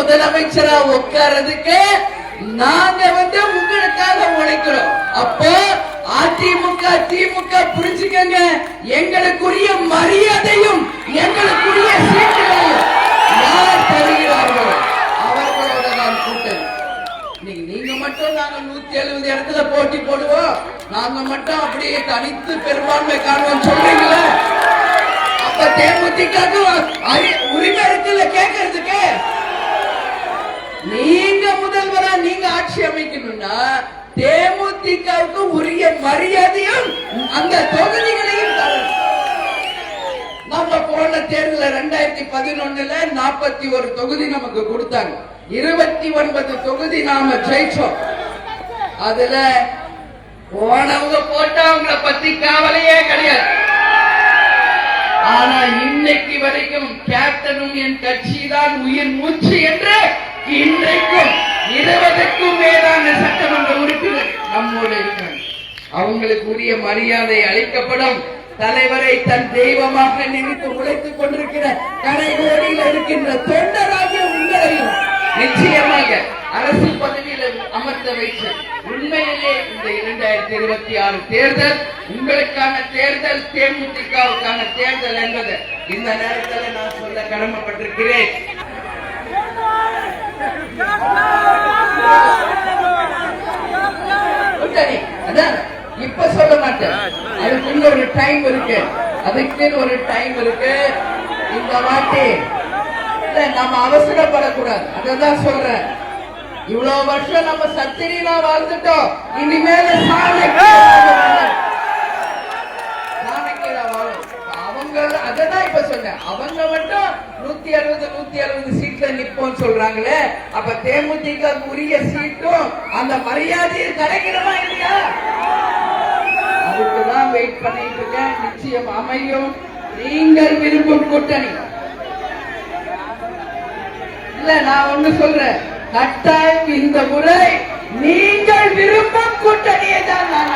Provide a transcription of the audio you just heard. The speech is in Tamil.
முதலமைச்சரா உட்கார்றதுக்கு நாங்க உங்களுக்காக உழைக்கிறோம். அப்போ அதிமுக திமுக புரிஞ்சுக்கங்க, எங்களுக்குரிய மரியாதையும் எங்களுக்குரிய சீட்டுகளையும் யார் தருகிறார்களோ அவர்களோட தான் கூட்டணி. நீங்க மட்டும் நாங்க 170 இடத்துல போட்டி போடுவோம், நாங்க மட்டும் அப்படியே தனித்து பெரும்பான்மை காணுவோம் சொல்றீங்களா? அப்ப தேமுதிக உரிமை இருக்குல்ல கேட்கறதுக்கு. நீங்க முதல்வரா நீங்க ஆட்சி அமைக்கணும்னா தேமுதிகவுக்கு உரிய மரியாதையும் அந்த தொகுதிகளையும் தரணும். நம்ம போன தேர்தல் 2011 41 தொகுதி நமக்கு கொடுத்தாங்க, 29 தொகுதி நாம ஜெயிச்சோம். அதுல போனவங்க போட்டவங்களை பத்தி கவலையே கிடையாது. ஆனா இன்னைக்கு வரைக்கும் கேப்டனும் என் கட்சி தான் உயிர் மூச்சு என்று இன்றைக்கும் 20க்கும் மேலான சட்டமன்ற உறுப்பினர் நம்மோடு இருக்கிறார். அவங்களுக்கு உரிய மரியாதை அளிக்கப்படும். தலைவரை தன் தெய்வமாக நினைத்து உழைத்துக் கொண்டிருக்கிற கரைகோடியில் இருக்கின்ற தொண்டராக உங்களையும் நிச்சயமாக அரசு பதவியில் அமர்த்த வைத்து உண்மையிலே இந்த 2026 தேர்தல் உங்களுக்கான தேர்தல், தேமுதிகவுக்கான தேர்தல் என்பது இந்த நேரத்தில் நான் சொல்ல கடமைப்பட்டிருக்கிறேன். இப்ப சொல்ல மாட்டேன், அதுக்கு ஒரு டைம் இருக்கு, அதுக்கு ஒரு டைம் இருக்கு. இந்த வாட்டி நம்ம அவசரப்படக்கூடாது, அதான் சொல்றேன். இவ்வளவு வருஷம் நம்ம சத்திரினா வாழ்ந்துட்டோம், இனிமேல அவங்க அதான் இப்ப சொன்னேன். அவங்க மட்டும் 160 சீட்ல நிப்போம் சொல்றாங்களே, அப்ப தேமுதிக உரிய சீட்டும் அந்த மரியாதையை கிடைக்கிறமா இல்லையா? அதுக்குதான் வெயிட் பண்ணிட்டு இருக்கேன். நிச்சயம் அமையும் நீங்கள் விரும்பும் கூட்டணி. இல்ல நான் ஒண்ணு சொல்றேன், கட்டாயம் இந்த முறை நீங்கள் விரும்பும் கூட்டணியை தான் நான்